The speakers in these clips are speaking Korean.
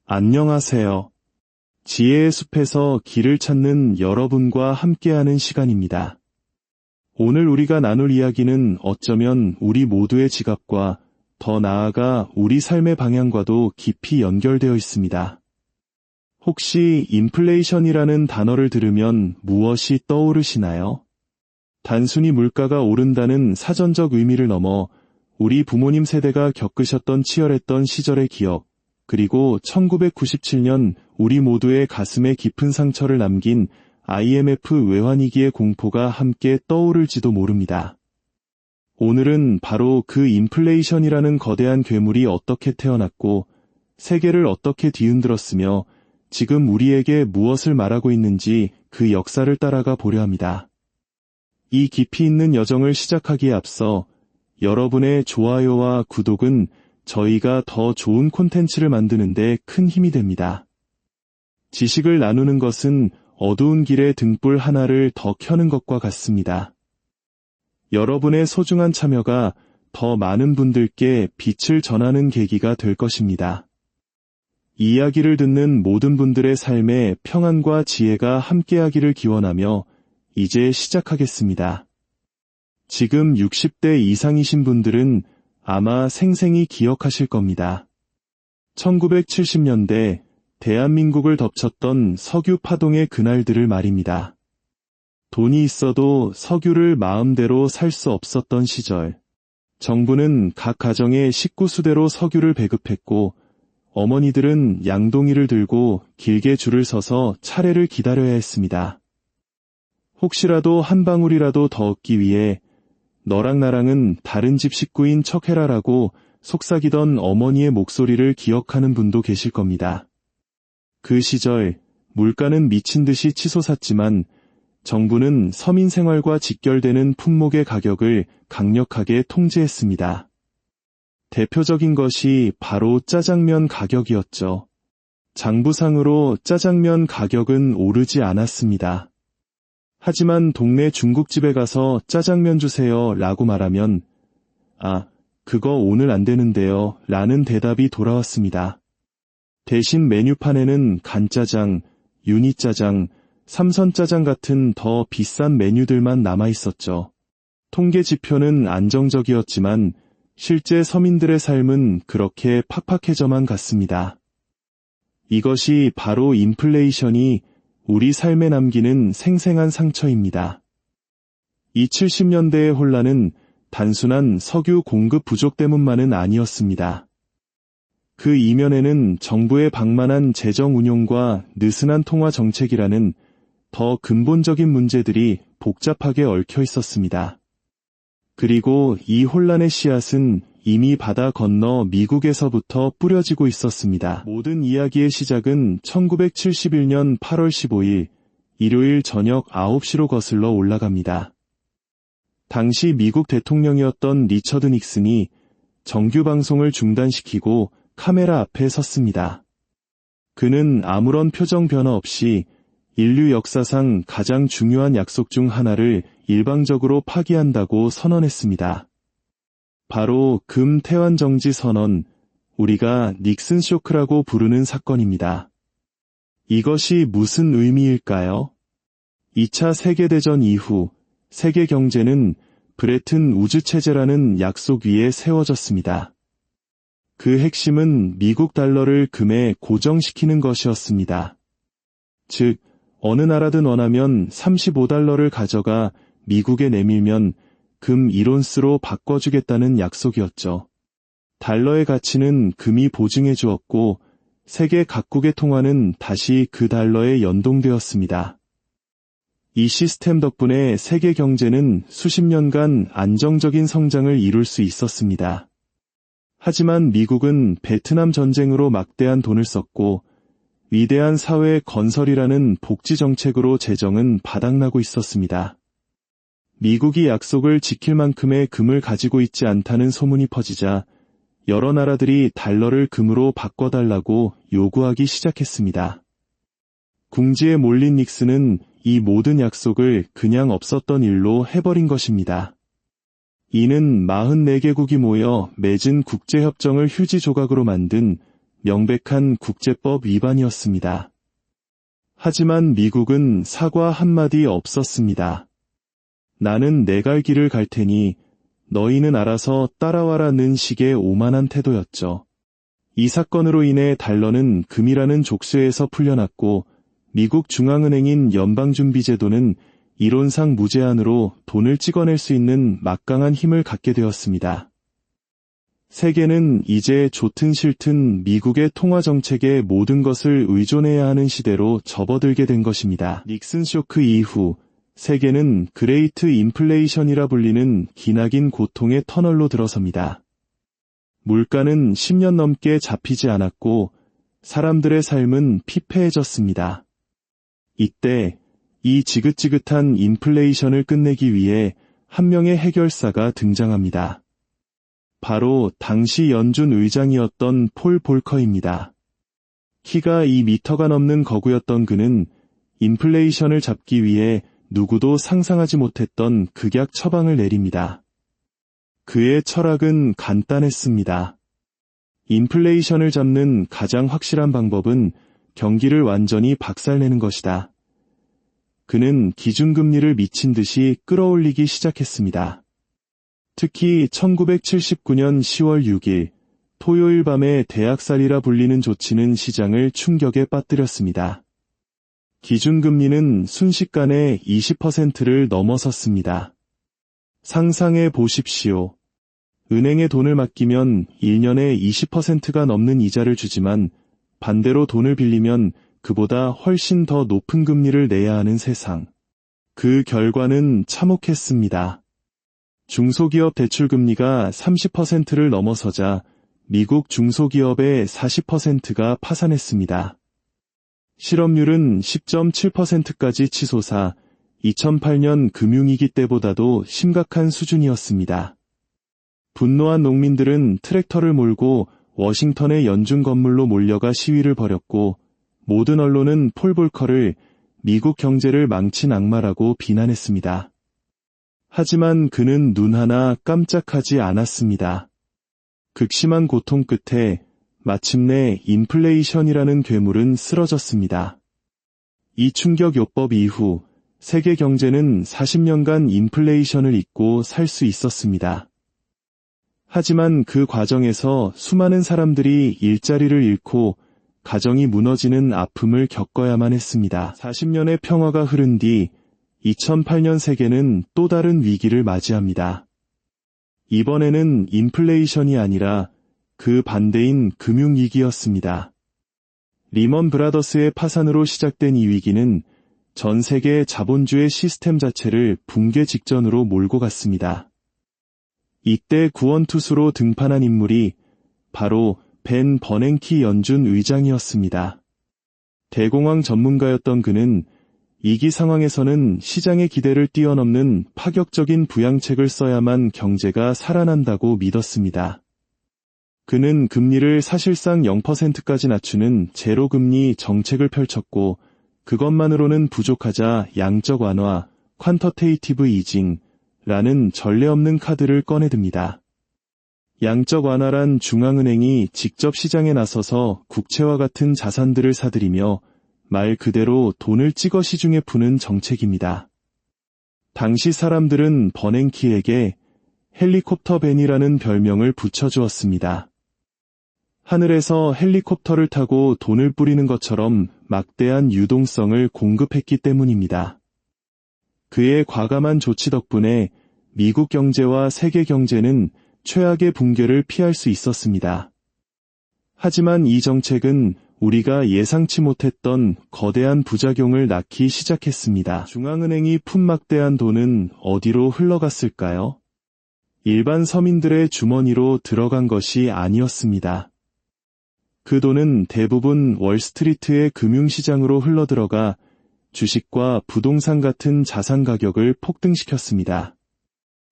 안녕하세요. 지혜의 숲에서 길을 찾는 여러분과 함께하는 시간입니다. 오늘 우리가 나눌 이야기는 어쩌면 우리 모두의 지갑과 더 나아가 우리 삶의 방향과도 깊이 연결되어 있습니다. 혹시 인플레이션이라는 단어를 들으면 무엇이 떠오르시나요? 단순히 물가가 오른다는 사전적 의미를 넘어 우리 부모님 세대가 겪으셨던 치열했던 시절의 기억, 그리고 1997년 우리 모두의 가슴에 깊은 상처를 남긴 IMF 외환위기의 공포가 함께 떠오를지도 모릅니다. 오늘은 바로 그 인플레이션이라는 거대한 괴물이 어떻게 태어났고 세계를 어떻게 뒤흔들었으며 지금 우리에게 무엇을 말하고 있는지 그 역사를 따라가 보려 합니다. 이 깊이 있는 여정을 시작하기에 앞서 여러분의 좋아요와 구독은 저희가 더 좋은 콘텐츠를 만드는 데 큰 힘이 됩니다. 지식을 나누는 것은 어두운 길의 등불 하나를 더 켜는 것과 같습니다. 여러분의 소중한 참여가 더 많은 분들께 빛을 전하는 계기가 될 것입니다. 이 이야기를 듣는 모든 분들의 삶에 평안과 지혜가 함께하기를 기원하며 이제 시작하겠습니다. 지금 60대 이상이신 분들은 아마 생생히 기억하실 겁니다. 1970년대 대한민국을 덮쳤던 석유 파동의 그날들을 말입니다. 돈이 있어도 석유를 마음대로 살 수 없었던 시절. 정부는 각 가정에 식구수대로 석유를 배급했고 어머니들은 양동이를 들고 길게 줄을 서서 차례를 기다려야 했습니다. 혹시라도 한 방울이라도 더 얻기 위해 너랑 나랑은 다른 집 식구인 척해라라고 속삭이던 어머니의 목소리를 기억하는 분도 계실 겁니다. 그 시절 물가는 미친 듯이 치솟았지만 정부는 서민 생활과 직결되는 품목의 가격을 강력하게 통제했습니다. 대표적인 것이 바로 짜장면 가격이었죠. 장부상으로 짜장면 가격은 오르지 않았습니다. 하지만 동네 중국집에 가서 짜장면 주세요 라고 말하면 그거 오늘 안 되는데요 라는 대답이 돌아왔습니다. 대신 메뉴판에는 간짜장, 유니짜장, 삼선짜장 같은 더 비싼 메뉴들만 남아있었죠. 통계 지표는 안정적이었지만 실제 서민들의 삶은 그렇게 팍팍해져만 갔습니다. 이것이 바로 인플레이션이 우리 삶에 남기는 생생한 상처입니다. 이 70년대의 혼란은 단순한 석유 공급 부족 때문만은 아니었습니다. 그 이면에는 정부의 방만한 재정 운용과 느슨한 통화 정책이라는 더 근본적인 문제들이 복잡하게 얽혀 있었습니다. 그리고 이 혼란의 씨앗은 이미 바다 건너 미국에서부터 뿌려지고 있었습니다. 모든 이야기의 시작은 1971년 8월 15일 일요일 저녁 9시로 거슬러 올라갑니다. 당시 미국 대통령이었던 리처드 닉슨이 정규 방송을 중단시키고 카메라 앞에 섰습니다. 그는 아무런 표정 변화 없이 인류 역사상 가장 중요한 약속 중 하나를 일방적으로 파기한다고 선언했습니다. 바로 금 태환 정지 선언, 우리가 닉슨 쇼크라고 부르는 사건입니다. 이것이 무슨 의미일까요? 2차 세계대전 이후 세계 경제는 브레튼 우즈 체제라는 약속 위에 세워졌습니다. 그 핵심은 미국 달러를 금에 고정시키는 것이었습니다. 즉, 어느 나라든 원하면 35달러를 가져가 미국에 내밀면 금 1온스로 바꿔주겠다는 약속이었죠. 달러의 가치는 금이 보증해 주었고 세계 각국의 통화는 다시 그 달러에 연동되었습니다. 이 시스템 덕분에 세계 경제는 수십 년간 안정적인 성장을 이룰 수 있었습니다. 하지만 미국은 베트남 전쟁으로 막대한 돈을 썼고 위대한 사회 건설이라는 복지 정책으로 재정은 바닥나고 있었습니다. 미국이 약속을 지킬 만큼의 금을 가지고 있지 않다는 소문이 퍼지자 여러 나라들이 달러를 금으로 바꿔달라고 요구하기 시작했습니다. 궁지에 몰린 닉슨은 이 모든 약속을 그냥 없었던 일로 해버린 것입니다. 이는 44개국이 모여 맺은 국제협정을 휴지 조각으로 만든 명백한 국제법 위반이었습니다. 하지만 미국은 사과 한마디 없었습니다. 나는 내 갈 길을 갈 테니 너희는 알아서 따라와라는 식의 오만한 태도였죠. 이 사건으로 인해 달러는 금이라는 족쇄에서 풀려났고 미국 중앙은행인 연방준비제도는 이론상 무제한으로 돈을 찍어낼 수 있는 막강한 힘을 갖게 되었습니다. 세계는 이제 좋든 싫든 미국의 통화정책에 모든 것을 의존해야 하는 시대로 접어들게 된 것입니다. 닉슨 쇼크 이후 세계는 그레이트 인플레이션이라 불리는 기나긴 고통의 터널로 들어섭니다. 물가는 10년 넘게 잡히지 않았고 사람들의 삶은 피폐해졌습니다. 이때 이 지긋지긋한 인플레이션을 끝내기 위해 한 명의 해결사가 등장합니다. 바로 당시 연준 의장이었던 폴 볼커입니다. 키가 2미터가 넘는 거구였던 그는 인플레이션을 잡기 위해 누구도 상상하지 못했던 극약 처방을 내립니다. 그의 철학은 간단했습니다. 인플레이션을 잡는 가장 확실한 방법은 경기를 완전히 박살내는 것이다. 그는 기준금리를 미친 듯이 끌어올리기 시작했습니다. 특히 1979년 10월 6일 토요일 밤에 대학살이라 불리는 조치는 시장을 충격에 빠뜨렸습니다. 기준금리는 순식간에 20%를 넘어섰습니다. 상상해 보십시오. 은행에 돈을 맡기면 1년에 20%가 넘는 이자를 주지만 반대로 돈을 빌리면 그보다 훨씬 더 높은 금리를 내야 하는 세상. 그 결과는 참혹했습니다. 중소기업 대출금리가 30%를 넘어서자 미국 중소기업의 40%가 파산했습니다. 실업률은 10.7%까지 치솟아 2008년 금융위기 때보다도 심각한 수준이었습니다. 분노한 농민들은 트랙터를 몰고 워싱턴의 연준 건물로 몰려가 시위를 벌였고 모든 언론은 폴 볼커를 미국 경제를 망친 악마라고 비난했습니다. 하지만 그는 눈 하나 깜짝하지 않았습니다. 극심한 고통 끝에 마침내 인플레이션이라는 괴물은 쓰러졌습니다. 이 충격요법 이후 세계 경제는 40년간 인플레이션을 잊고 살 수 있었습니다. 하지만 그 과정에서 수많은 사람들이 일자리를 잃고 가정이 무너지는 아픔을 겪어야만 했습니다. 40년의 평화가 흐른 뒤 2008년 세계는 또 다른 위기를 맞이합니다. 이번에는 인플레이션이 아니라 그 반대인 금융위기였습니다. 리먼 브라더스의 파산으로 시작된 이 위기는 전 세계 자본주의 시스템 자체를 붕괴 직전으로 몰고 갔습니다. 이때 구원투수로 등판한 인물이 바로 벤 버냉키 연준 의장이었습니다. 대공황 전문가였던 그는 위기 상황에서는 시장의 기대를 뛰어넘는 파격적인 부양책을 써야만 경제가 살아난다고 믿었습니다. 그는 금리를 사실상 0%까지 낮추는 제로금리 정책을 펼쳤고 그것만으로는 부족하자 양적 완화, 퀀터테이티브 이징라는 전례 없는 카드를 꺼내듭니다. 양적 완화란 중앙은행이 직접 시장에 나서서 국채와 같은 자산들을 사들이며 말 그대로 돈을 찍어 시중에 푸는 정책입니다. 당시 사람들은 버냉키에게 헬리콥터 벤이라는 별명을 붙여주었습니다. 하늘에서 헬리콥터를 타고 돈을 뿌리는 것처럼 막대한 유동성을 공급했기 때문입니다. 그의 과감한 조치 덕분에 미국 경제와 세계 경제는 최악의 붕괴를 피할 수 있었습니다. 하지만 이 정책은 우리가 예상치 못했던 거대한 부작용을 낳기 시작했습니다. 중앙은행이 푼 막대한 돈은 어디로 흘러갔을까요? 일반 서민들의 주머니로 들어간 것이 아니었습니다. 그 돈은 대부분 월스트리트의 금융시장으로 흘러들어가 주식과 부동산 같은 자산 가격을 폭등시켰습니다.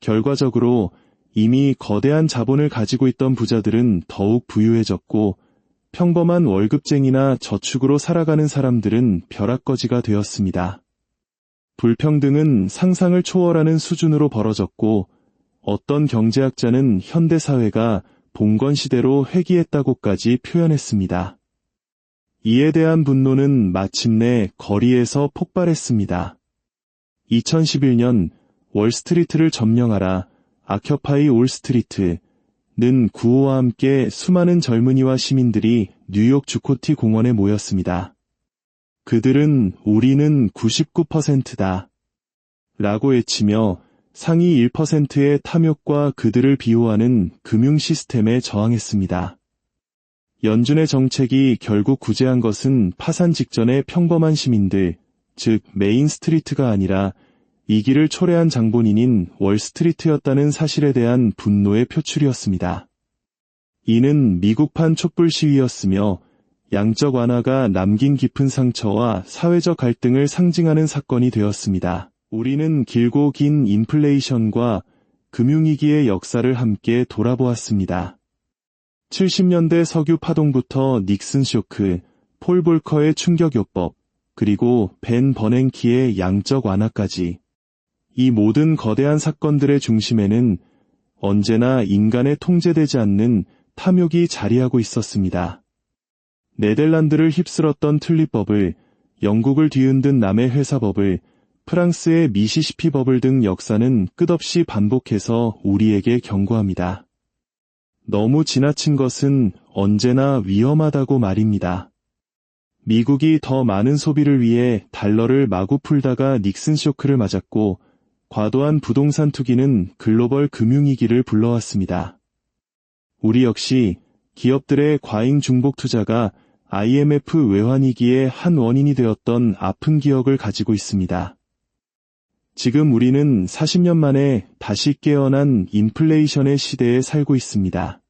결과적으로 이미 거대한 자본을 가지고 있던 부자들은 더욱 부유해졌고 평범한 월급쟁이나 저축으로 살아가는 사람들은 벼락거지가 되었습니다. 불평등은 상상을 초월하는 수준으로 벌어졌고 어떤 경제학자는 현대사회가 봉건시대로 회귀했다고까지 표현했습니다. 이에 대한 분노는 마침내 거리에서 폭발했습니다. 2011년 월스트리트를 점령하라, 아큐파이 올스트리트는 구호와 함께 수많은 젊은이와 시민들이 뉴욕 주코티 공원에 모였습니다. 그들은 우리는 99%다 라고 외치며 상위 1%의 탐욕과 그들을 비호하는 금융 시스템에 저항했습니다. 연준의 정책이 결국 구제한 것은 파산 직전의 평범한 시민들, 즉 메인 스트리트가 아니라 이 길을 초래한 장본인인 월스트리트였다는 사실에 대한 분노의 표출이었습니다. 이는 미국판 촛불 시위였으며 양적 완화가 남긴 깊은 상처와 사회적 갈등을 상징하는 사건이 되었습니다. 우리는 길고 긴 인플레이션과 금융위기의 역사를 함께 돌아보았습니다. 70년대 석유 파동부터 닉슨 쇼크, 폴 볼커의 충격요법, 그리고 벤 버냉키의 양적 완화까지 이 모든 거대한 사건들의 중심에는 언제나 인간의 통제되지 않는 탐욕이 자리하고 있었습니다. 네덜란드를 휩쓸었던 튤립버블, 영국을 뒤흔든 남의 회사버블, 프랑스의 미시시피 버블 등 역사는 끝없이 반복해서 우리에게 경고합니다. 너무 지나친 것은 언제나 위험하다고 말입니다. 미국이 더 많은 소비를 위해 달러를 마구 풀다가 닉슨 쇼크를 맞았고 과도한 부동산 투기는 글로벌 금융위기를 불러왔습니다. 우리 역시 기업들의 과잉 중복 투자가 IMF 외환위기의 한 원인이 되었던 아픈 기억을 가지고 있습니다. 지금 우리는 40년 만에 다시 깨어난 인플레이션의 시대에 살고 있습니다.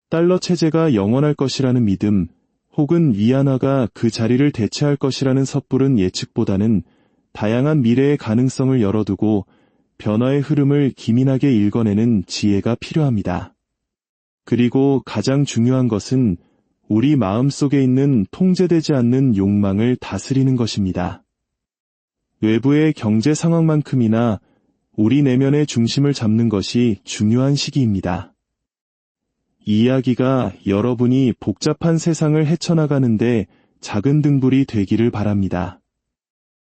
달러 체제가 영원할 것이라는 믿음, 혹은 위안화가 그 자리를 대체할 것이라는 섣부른 예측보다는 다양한 미래의 가능성을 열어두고 변화의 흐름을 기민하게 읽어내는 지혜가 필요합니다. 그리고 가장 중요한 것은 우리 마음속에 있는 통제되지 않는 욕망을 다스리는 것입니다. 외부의 경제 상황만큼이나 우리 내면의 중심을 잡는 것이 중요한 시기입니다. 이 이야기가 여러분이 복잡한 세상을 헤쳐나가는데 작은 등불이 되기를 바랍니다.